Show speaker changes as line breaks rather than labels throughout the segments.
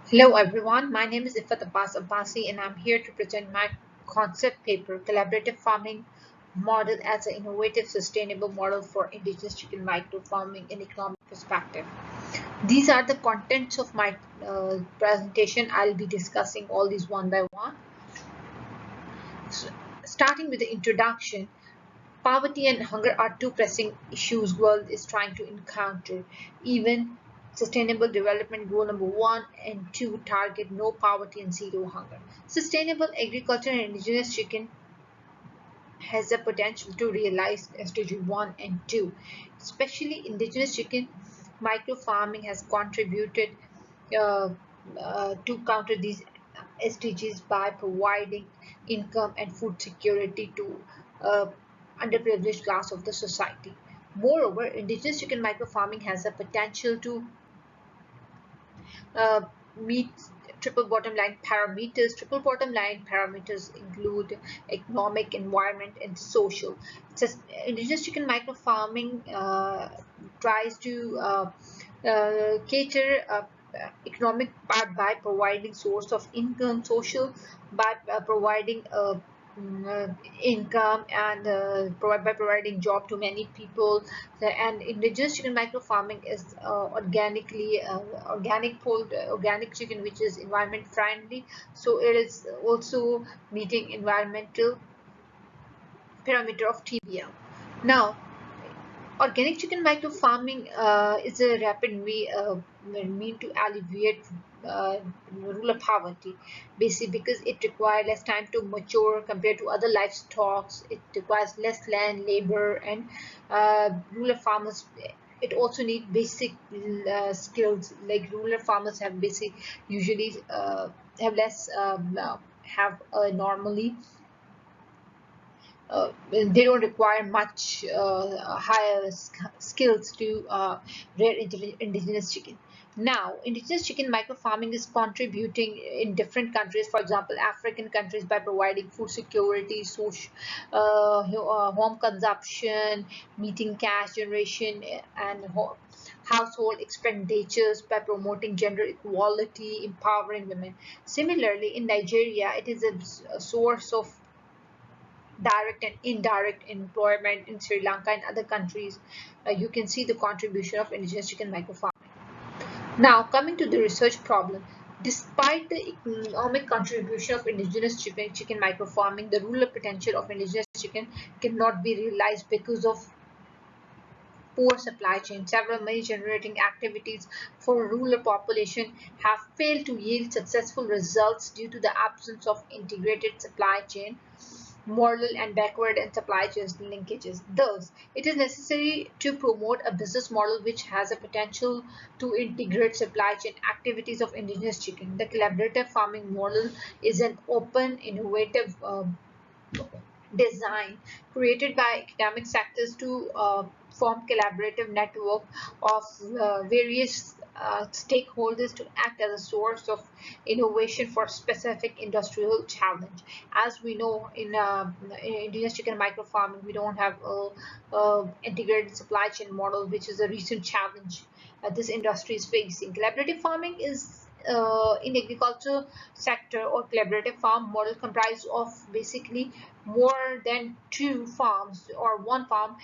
Hello everyone, my name is Iffat Abbasi and I'm here to present my concept paper, Collaborative Farming Model as an Innovative Sustainable Model for Indigenous Chicken Micro Farming in Economic Perspective. These are the contents of my presentation. I'll be discussing all these one by one. So, starting with the introduction, poverty and hunger are two pressing issues world is trying to encounter. Even Sustainable Development Goal number 1 and 2 target no poverty and zero hunger. Sustainable agriculture and indigenous chicken has the potential to realize SDG 1 and 2. Especially indigenous chicken micro farming has contributed uh, to counter these SDGs by providing income and food security to uh, underprivileged class of the society. Moreover, indigenous chicken micro farming has a potential to uh, meet triple bottom line parameters. Triple bottom line parameters include economic, environment, and social. Just indigenous chicken micro farming tries to cater economic part by providing source of income, social by providing income and by providing job to many people. And indigenous chicken micro farming is organic chicken which is environment friendly, so it is also meeting environmental parameter of TBM. Now, organic chicken micro farming is a rapid mean to alleviate uh, rural poverty, basically because it requires less time to mature compared to other livestock. It requires less land, labor, and rural farmers. It also need basic skills. Like rural farmers have basic, usually have less have normally they don't require much higher skills to rear indigenous chicken. Now, indigenous chicken micro farming is contributing in different countries, for example, African countries, by providing food security, social, home consumption, meeting cash generation, and household expenditures by promoting gender equality, empowering women. Similarly, in Nigeria, it is a source of direct and indirect employment in Sri Lanka and other countries. You can see the contribution of indigenous chicken microfarming. Now, coming to the research problem, despite the economic contribution of indigenous chicken microfarming, the rural potential of indigenous chicken cannot be realized because of poor supply chain. Several money generating activities for rural population have failed to yield successful results due to the absence of integrated supply chain moral and backward and supply chain linkages. Thus, it is necessary to promote a business model which has a potential to integrate supply chain activities of indigenous chicken. The collaborative farming model is an open, innovative design created by academic sectors to form collaborative network of various stakeholders to act as a source of innovation for specific industrial challenge. As we know, in indigenous chicken micro farming, we don't have a integrated supply chain model, which is a recent challenge this industry is facing. Collaborative farming is in agriculture sector or collaborative farm model comprised of basically more than two farms or one farm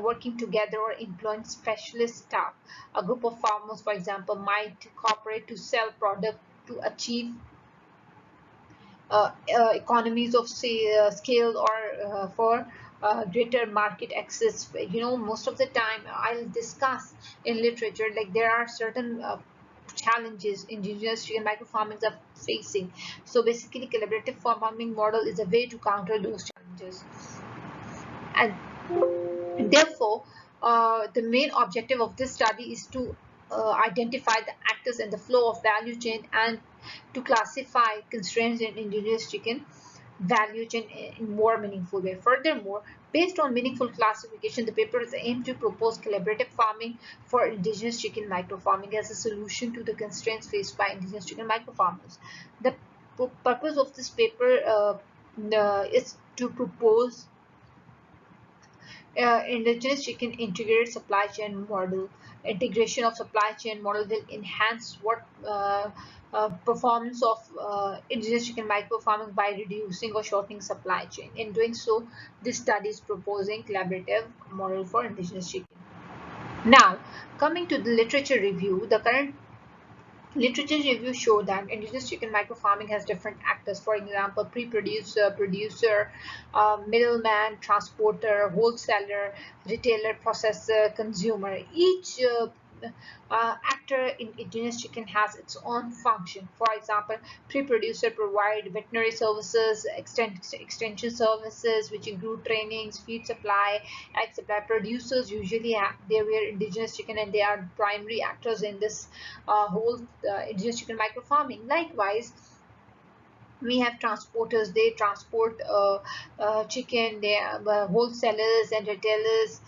working together or employing specialist staff. A group of farmers, for example, might cooperate to sell product to achieve economies of scale or for greater market access. Most of the time I'll discuss in literature, like there are certain challenges indigenous chicken micro farmings are facing. So basically, collaborative farming model is a way to counter those challenges. And therefore, the main objective of this study is to identify the actors in the flow of value chain and to classify constraints in indigenous chicken value chain in more meaningful way. Furthermore, based on meaningful classification, the paper is aimed to propose collaborative farming for indigenous chicken micro farming as a solution to the constraints faced by indigenous chicken micro farmers. The purpose of this paper is to propose Indigenous chicken integrated supply chain model. Integration of supply chain model will enhance what performance of indigenous chicken micro farming by reducing or shortening supply chain. In doing so, this study is proposing collaborative model for indigenous chicken. Now, coming to the literature review, the current literature reviews show that indigenous chicken microfarming has different actors. For example, pre-producer, producer, middleman, transporter, wholesaler, retailer, processor, consumer. Each actor in indigenous chicken has its own function. For example, pre-producer provide veterinary services, extension services, which include trainings, feed supply, egg supply. Producers usually they were indigenous chicken and they are primary actors in this whole indigenous chicken micro farming. Likewise, we have transporters. They transport chicken. They are wholesalers and retailers.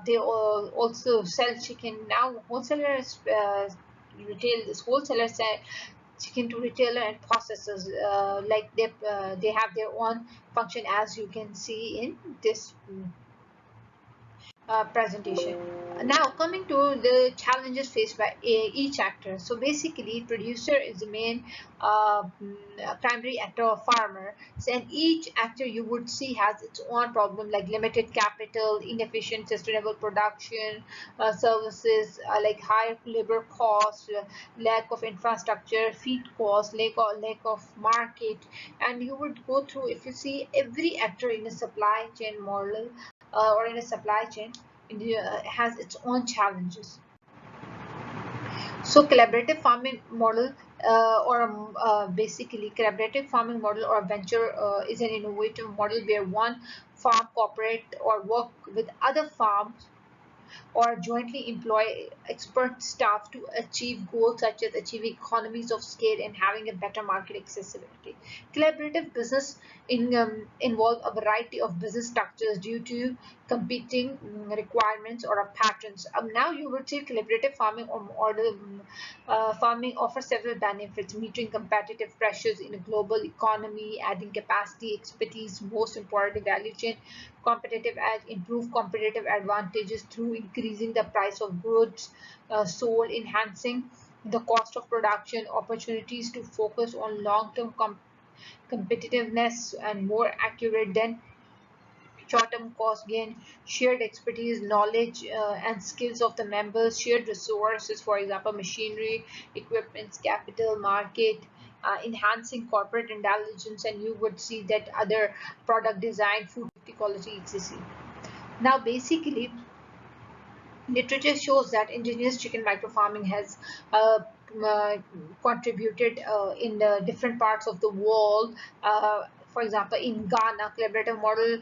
They also sell chicken. Now wholesalers wholesalers sell chicken to retailer and processors. Like they have their own function, as you can see in this presentation. Now coming to the challenges faced by each actor. So basically, producer is the main primary actor or farmer. So, and each actor you would see has its own problem, like limited capital, inefficient sustainable production, services like high labor costs, lack of infrastructure, feed costs, lack of market. And you would go through, if you see every actor in a supply chain model or in a supply chain, India has its own challenges. So collaborative farming model basically collaborative farming model or venture is an innovative model where one farm cooperate or work with other farms or jointly employ expert staff to achieve goals such as achieving economies of scale and having a better market accessibility. Collaborative business involve a variety of business structures due to competing requirements or patterns. Now you would say collaborative farming farming offers several benefits, meeting competitive pressures in a global economy, adding capacity, expertise, most importantly value chain competitive edge, improve competitive advantages through increasing the price of goods sold, enhancing the cost of production, opportunities to focus on long-term competitiveness and more accurate than short-term cost gain, shared expertise, knowledge and skills of the members, shared resources, for example, machinery, equipment, capital, market, enhancing corporate intelligence, and you would see that other product design, food safety, quality, etc. Now, basically, literature shows that indigenous chicken microfarming has uh, uh, contributed in the different parts of the world. For example, in Ghana, collaborative model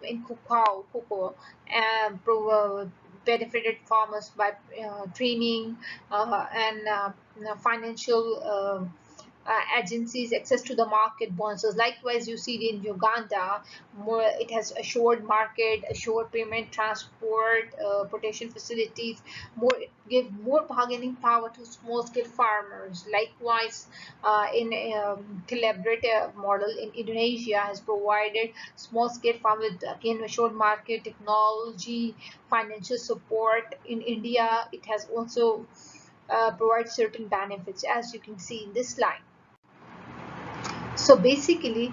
in cocoa, benefited farmers by training and financial agencies access to the market bonds. Likewise, you see it in Uganda, more it has assured market, assured payment, transport, protection facilities. More it give more bargaining power to small scale farmers. Likewise, in collaborative model in Indonesia has provided small scale farmers with again assured market, technology, financial support. In India, it has also provide certain benefits, as you can see in this slide. So basically,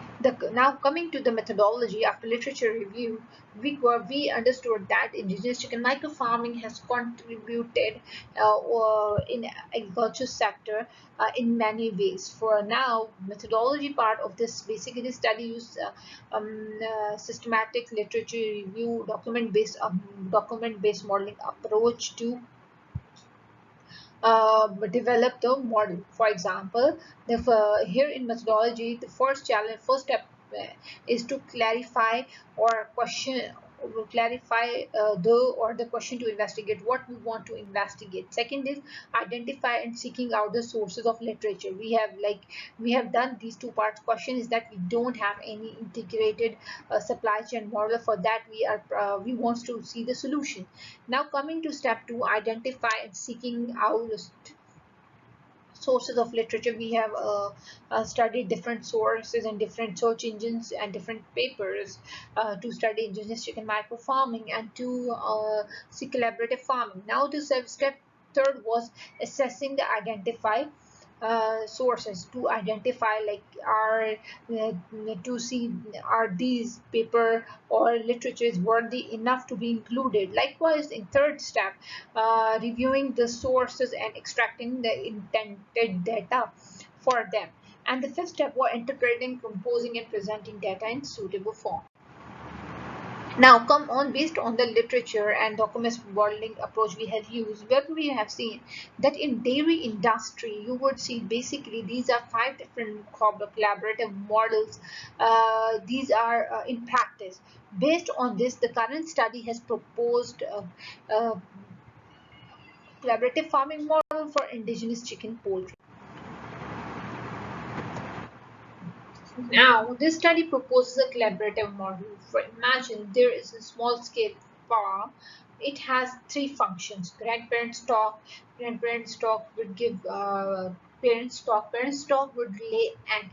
now coming to the methodology after literature review, we understood that indigenous chicken microfarming has contributed in agriculture sector in many ways. For now, methodology part of this basically study use systematic literature review, document-based modeling approach to develop the model. For example, here in methodology, the first step is to clarify or question the question to investigate what we want to investigate. Second is identify and seeking out the sources of literature. We have done these two parts. Question is that we don't have any integrated supply chain model. For that, we want to see the solution. Now coming to step 2, identify and seeking out sources of literature. We have studied different sources and different search engines and different papers to study indigenous chicken micro farming and to see collaborative farming. Now the step third was assessing the identify sources to identify like are to see are these paper or literatures worthy enough to be included. Likewise, in third step, reviewing the sources and extracting the intended data for them. And the fifth step was interpreting, composing, and presenting data in suitable form. Now, come on, based on the literature and documents modeling approach we have used, where we have seen that in dairy industry, you would see basically these are 5 different collaborative models. These are in practice. Based on this, the current study has proposed collaborative farming model for indigenous chicken poultry. Now, this study proposes a collaborative model. For imagine there is a small-scale farm. It has 3 functions: grandparent stock. Grandparent stock would give parent stock. Parent stock would lay egg.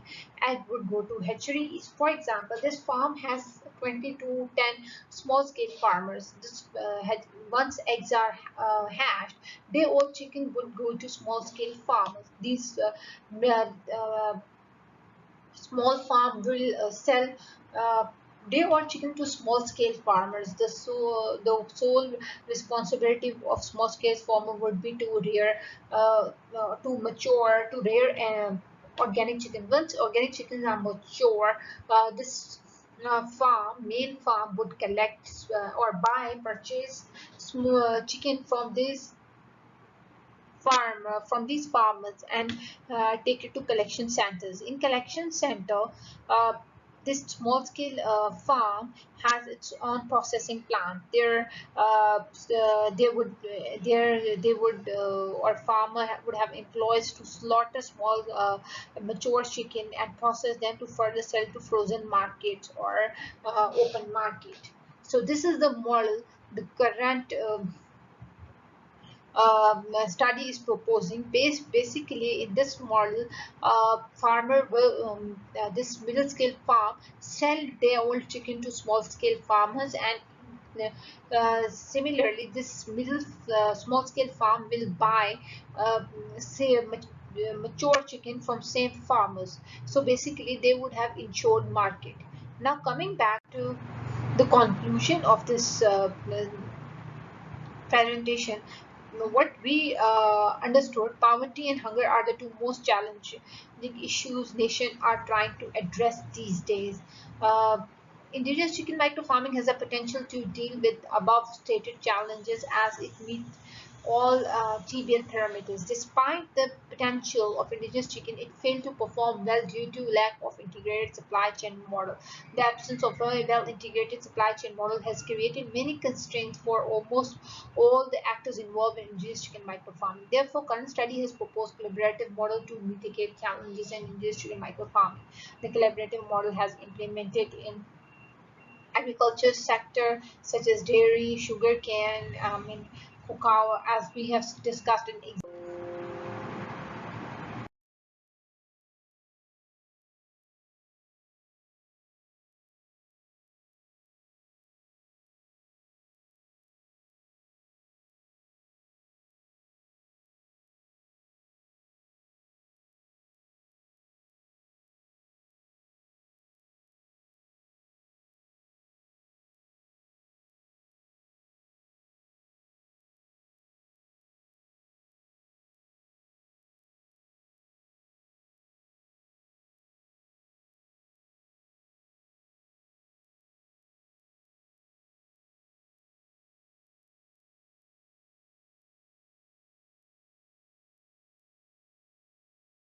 Egg would go to hatchery. For example, this farm has 20 to 10 small-scale farmers. This once eggs are hatched, they all chicken would go to small-scale farmers. These small farm will sell day or chicken to small scale farmers. The sole responsibility of small scale farmer would be to rear to mature to rear organic chicken. Once organic chickens are mature, this main farm would collect or buy purchase small chicken from this farm from these farmers and take it to collection centers. In collection center, uh, this small scale farm has its own processing plant. They would or farmer would have employees to slaughter small mature chicken and process them to further sell to frozen markets or open market. So this is the model the current study is proposing. Basically in this model, farmer will this middle scale farm sell their old chicken to small scale farmers, and similarly this middle small scale farm will buy uh, say mature chicken from same farmers. So basically they would have insured market. Now coming back to the conclusion of this presentation, what we understood, poverty and hunger are the 2 most challenging issues nations are trying to address these days. Uh, Indigenous chicken micro farming has the potential to deal with above stated challenges as it meets all TBL parameters. Despite the potential of indigenous chicken, it failed to perform well due to lack of integrated supply chain model. The absence of a well-integrated supply chain model has created many constraints for almost all the actors involved in indigenous chicken micro farming. Therefore, current study has proposed collaborative model to mitigate challenges in indigenous chicken micro farming. The collaborative model has implemented in agriculture sector such as dairy, sugarcane, and cocoa, as we have discussed in